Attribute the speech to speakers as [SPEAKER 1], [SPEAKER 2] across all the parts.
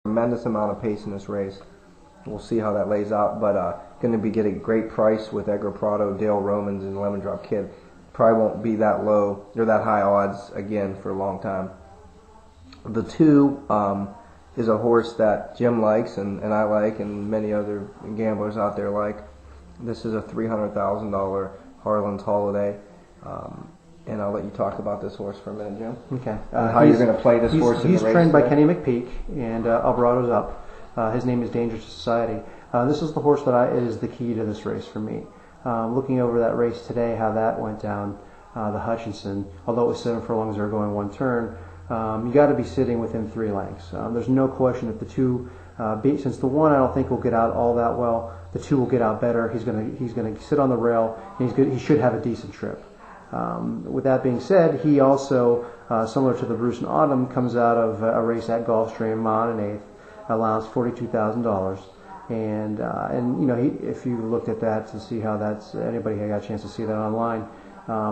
[SPEAKER 1] tremendous amount of pace in this race. We'll see how that lays out, but going to be getting a great price with Edgar Prado, Dale Romans, and Lemon Drop Kid. Probably won't be that low or that high odds again for a long time. The 2 is a horse that Jim likes and I like and many other gamblers out there like. This is a $300,000 Harlan's Holiday. And I'll let you talk about this horse for a minute, Jim.
[SPEAKER 2] Okay.
[SPEAKER 1] How you're going to play this horse in the race.
[SPEAKER 2] He's trained by Kenny McPeak, and Alvarado's up. His name is Dangerous Society. This is the horse that is the key to this race for me. Looking over that race today, how that went down, the Hutchinson, although it was 7 furlongs, they were going 1 turn, you got to be sitting within 3 lengths. There's no question that the 2 since the 1 I don't think will get out all that well, the 2 will get out better. He's going to sit on the rail, and he should have a decent trip. With that being said, he also, similar to the Bruce and Autumn, comes out of a race at Gulfstream, mile and an 1/8, allowance $42,000, and you know, if you looked at that to see how that's, anybody got a chance to see that online,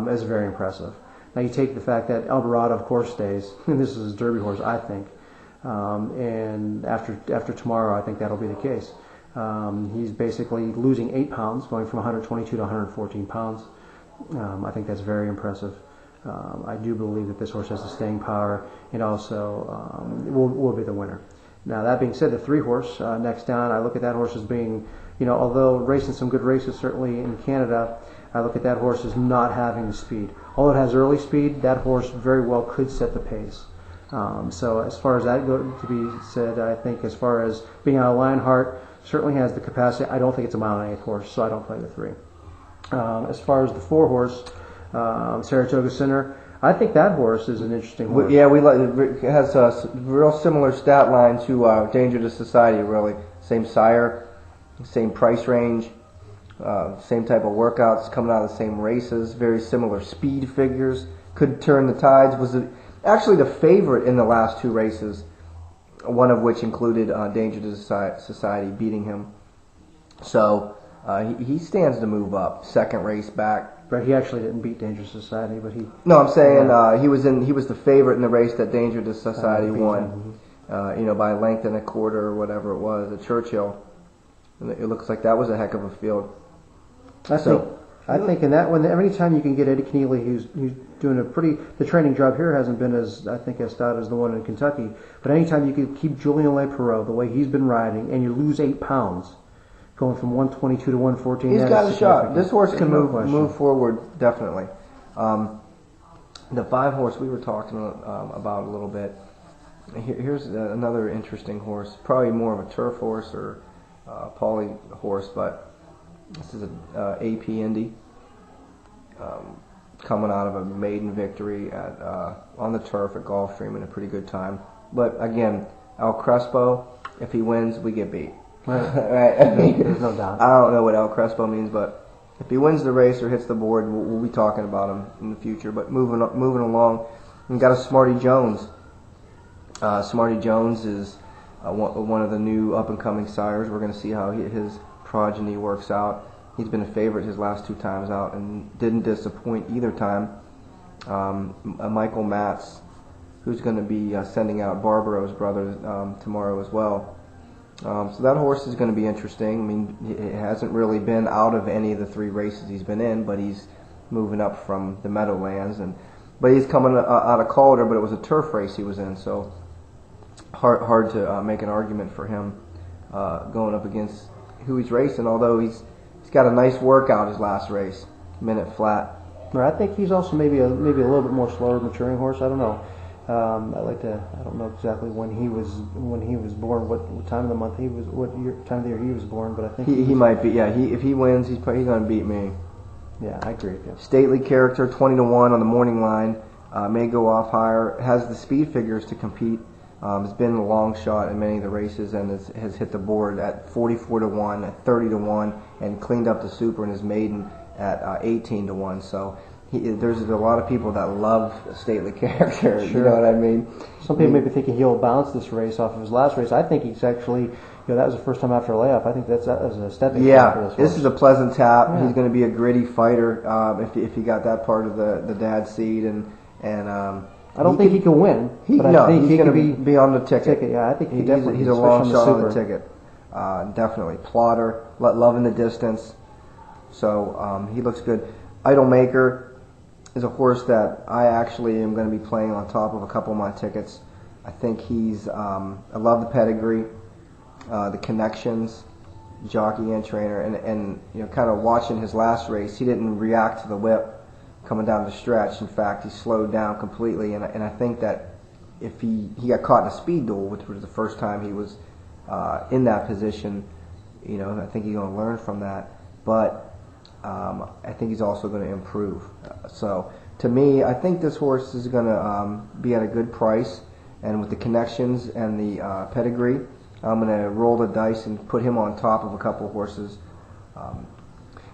[SPEAKER 2] is very impressive. Now you take the fact that Alvarado, of course, stays, and this is his Derby horse, I think, and after tomorrow, I think that'll be the case. He's basically losing 8 pounds, going from 122 to 114 pounds. I think that's very impressive. I do believe that this horse has the staying power, and also will be the winner. Now, that being said, the 3 horse next down, I look at that horse as being, you know, although racing some good races certainly in Canada, I look at that horse as not having the speed. Although it has early speed, that horse very well could set the pace. So as far as that to be said, I think as far as being out of Lionheart, certainly has the capacity. I don't think it's a mile and an 1/8 horse, so I don't play the 3. As far as the 4 horse, Saratoga Sinner, I think that horse is an interesting horse.
[SPEAKER 1] Yeah, it has a real similar stat line to Danger to Society, really. Same sire, same price range, same type of workouts, coming out of the same races, very similar speed figures. Could turn the tides. Was actually the favorite in the last 2 races, one of which included Danger to Society beating him. So he stands to move up. Second race back.
[SPEAKER 2] But he actually didn't beat Dangerous Society, but he.
[SPEAKER 1] No, I'm saying he was the favorite in the race that Danger to Society won. You know, by a length and a quarter or whatever it was at Churchill. And it looks like that was a heck of a field.
[SPEAKER 2] I think in that one, every time you can get Eddie Keneally, who's doing the training job here hasn't been as stout as the one in Kentucky. But anytime you can keep Julien Leperreau the way he's been riding, and you lose 8 pounds. Going from 122 to 114.
[SPEAKER 1] He's got a shot. This horse can move forward, definitely. The 5 horse we were talking about a little bit. Here's another interesting horse. Probably more of a turf horse or poly horse, but this is an AP Indy. Coming out of a maiden victory on the turf at Gulfstream in a pretty good time. But again, El Crespo, if he wins, we get beat. Right. I mean,
[SPEAKER 2] there's no doubt.
[SPEAKER 1] I don't know what El Crespo means, but if he wins the race or hits the board, we'll be talking about him in the future. But moving along, we got a Smarty Jones. Smarty Jones is one of the new up-and-coming sires. We're going to see how his progeny works out. He's been a favorite his last 2 times out and didn't disappoint either time. Michael Matz, who's going to be sending out Barbaro's brother tomorrow as well. So that horse is going to be interesting. I mean, it hasn't really been out of any of the 3 races he's been in, but he's moving up from the Meadowlands, but he's coming out of Calder, but it was a turf race he was in, so hard to make an argument for him going up against who he's racing. Although he's got a nice workout his last race, minute flat.
[SPEAKER 2] I think he's also maybe a little bit more slower maturing horse. I don't know. I don't know exactly when he was born, what time of the month he was, time of the year he was born, but I think
[SPEAKER 1] he might be. Yeah, if he wins, he's going to beat me.
[SPEAKER 2] Yeah, I agree. Yeah.
[SPEAKER 1] Stately Character, 20 to 1 on the morning line, may go off higher. Has the speed figures to compete. Has been a long shot in many of the races and has hit the board at 44 to 1, at 30 to 1, and cleaned up the Super in his maiden at 18 to 1. So. There's a lot of people that love Stately Character. Sure. You know what I mean?
[SPEAKER 2] Some people may be thinking he'll bounce this race off of his last race. I think he's actually, that was the first time after a layoff. I think that was a stepping stone for this horse.
[SPEAKER 1] This is a pleasant tap. Yeah. He's going to be a gritty fighter if he got that part of the dad seed, and
[SPEAKER 2] I don't think he can win, but I think
[SPEAKER 1] he's
[SPEAKER 2] he
[SPEAKER 1] going
[SPEAKER 2] can
[SPEAKER 1] be on the ticket.
[SPEAKER 2] Yeah, I think he definitely.
[SPEAKER 1] He's a long shot on the ticket. Definitely plotter, loving the distance. So he looks good. Idolmaker is a horse that I actually am going to be playing on top of a couple of my tickets. I think he's. I love the pedigree, the connections, jockey and trainer, and kind of watching his last race, he didn't react to the whip coming down the stretch. In fact, he slowed down completely, and I think that if he got caught in a speed duel, which was the first time he was in that position, I think he's going to learn from that. But I think he's also going to improve. So to me, I think this horse is going to be at a good price, and with the connections and the pedigree, I'm going to roll the dice and put him on top of a couple of horses.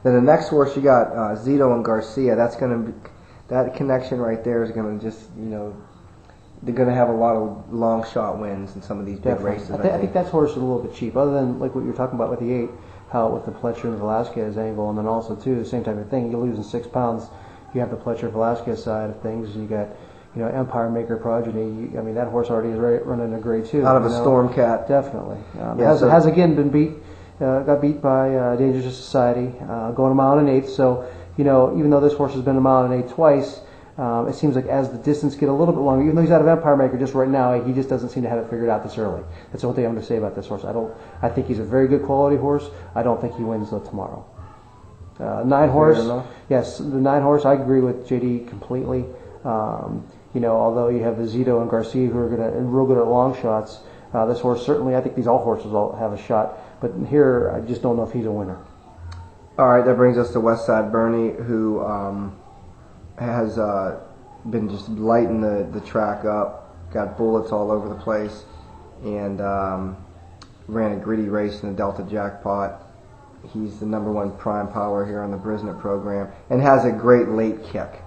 [SPEAKER 1] Then the next horse you got Zito and Garcia. That's going to be, that connection right there is going to just they're going to have a lot of long shot wins in some of these big races.
[SPEAKER 2] I think that horse is a little bit cheap. Other than like what you're talking about with the 8, how with the Pletcher and Velasquez angle, and then also too the same type of thing. You're losing 6 pounds. You have the Pletcher Velasquez side of things. You got Empire Maker Progeny. I mean that horse already is running a grade 2
[SPEAKER 1] out of a Stormcat.
[SPEAKER 2] Definitely has again been beat. Got beat by Dangerous Society, going a mile and an eighth. So, even though this horse has been a mile and an eighth twice, it seems like as the distance get a little bit longer, even though he's out of Empire Maker just right now, he just doesn't seem to have it figured out this early. That's the only thing I'm going to say about this horse. I think he's a very good quality horse. I don't think he wins though tomorrow. 9 horse, yes, the 9 horse. I agree with JD completely. Although you have the Zito and Garcia who are real good at long shots, this horse certainly. I think all horses all have a shot. But here, I just don't know if he's a winner.
[SPEAKER 1] All right, that brings us to Westside Bernie, who has been just lighting the track up, got bullets all over the place, and ran a gritty race in the Delta Jackpot. He's the #1 prime power here on the Brisnet program, and has a great late kick.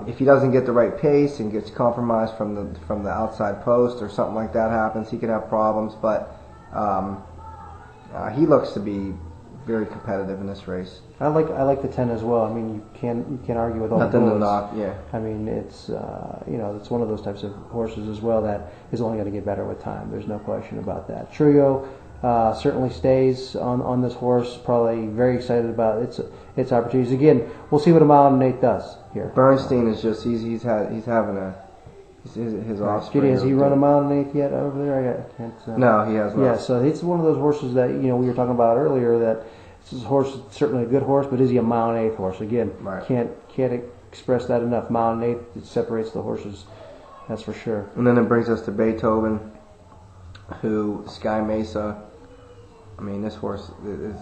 [SPEAKER 1] If he doesn't get the right pace and gets compromised from the outside post or something like that happens, he can have problems. But he looks to be very competitive in this race.
[SPEAKER 2] I like the 10 as well. I mean, you can't argue with all the
[SPEAKER 1] nothing to
[SPEAKER 2] bullets.
[SPEAKER 1] knock. Yeah.
[SPEAKER 2] I mean, it's it's one of those types of horses as well that is only going to get better with time. There's no question about that. Trio certainly stays on this horse. Probably very excited about its opportunities. Again, we'll see what a mile and an eighth does here.
[SPEAKER 1] Bernstein is just he's having his offspring.
[SPEAKER 2] Has he run a mile and an eighth yet over there? I can't.
[SPEAKER 1] No, he has not.
[SPEAKER 2] Yeah, so it's one of those horses that we were talking about earlier. That this horse is certainly a good horse, but is he a mile and an eighth horse? Again,
[SPEAKER 1] right.
[SPEAKER 2] Can't express that enough. Mile and an eighth, it separates the horses. That's for sure.
[SPEAKER 1] And then it brings us to Beethoven, who Sky Mesa. I mean, this horse is.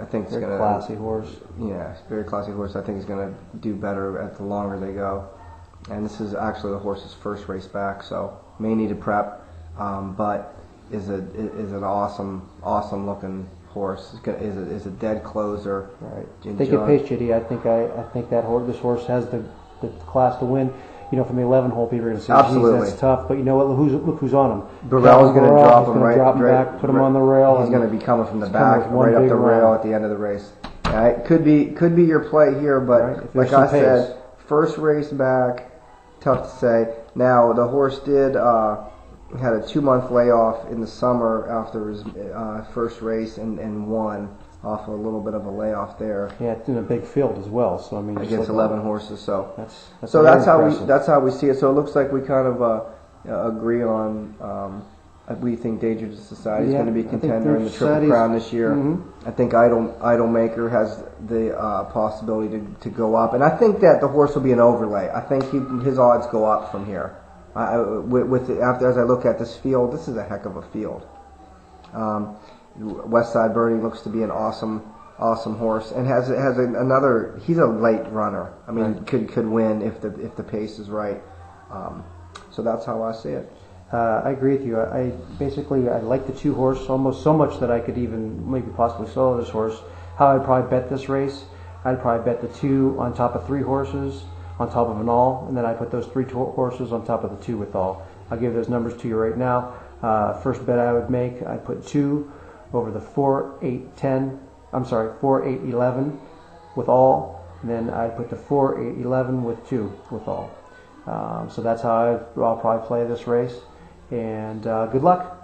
[SPEAKER 1] I think it's going to
[SPEAKER 2] classy horse.
[SPEAKER 1] Yeah, it's a very classy horse. I think he's going to do better at the longer they go. And this is actually the horse's first race back, so may need to prep, but is an awesome looking horse. Is a dead closer.
[SPEAKER 2] Right. They get pace, JD. I think this horse has the class to win. From the 11 hole, people are going to say,
[SPEAKER 1] absolutely,
[SPEAKER 2] that's tough. But you know what? Look who's on him.
[SPEAKER 1] Burrell's going to drop him
[SPEAKER 2] back, put him on the rail.
[SPEAKER 1] He's going to be coming from the back, right up the rail at the end of the race. It could be your play here, but right, like I said, first race back. Tough to say. Now the horse had a 2-month layoff in the summer after his first race and won off a little bit of a layoff there.
[SPEAKER 2] Yeah, it's in a big field as well. So I mean,
[SPEAKER 1] against 11 horses. So
[SPEAKER 2] that's
[SPEAKER 1] how we see it. So it looks like we kind of agree on. We think Dangerous Society is going to be a contender in the Triple Crown this year. Mm-hmm. I think Idolmaker has the possibility to go up, and I think that the horse will be an overlay. I think his odds go up from here. As I look at this field, this is a heck of a field. Westside Bernie looks to be an awesome horse, and has another. He's a late runner. I mean, right. could win if the pace is right. So that's how I see it.
[SPEAKER 2] I agree with you. I like the 2 horse almost so much that I could even maybe possibly solo this horse. How I'd probably bet this race, I'd probably bet the 2 on top of 3 horses on top of an all, and then I put those 3 horses on top of the 2 with all. I'll give those numbers to you right now. First bet I would make, I'd put 2 over the 4, 8, 10. I'm sorry, 4, 8, 11 with all, and then I'd put the 4, 8, 11 with 2 with all. So that's how I'll probably play this race. And good luck.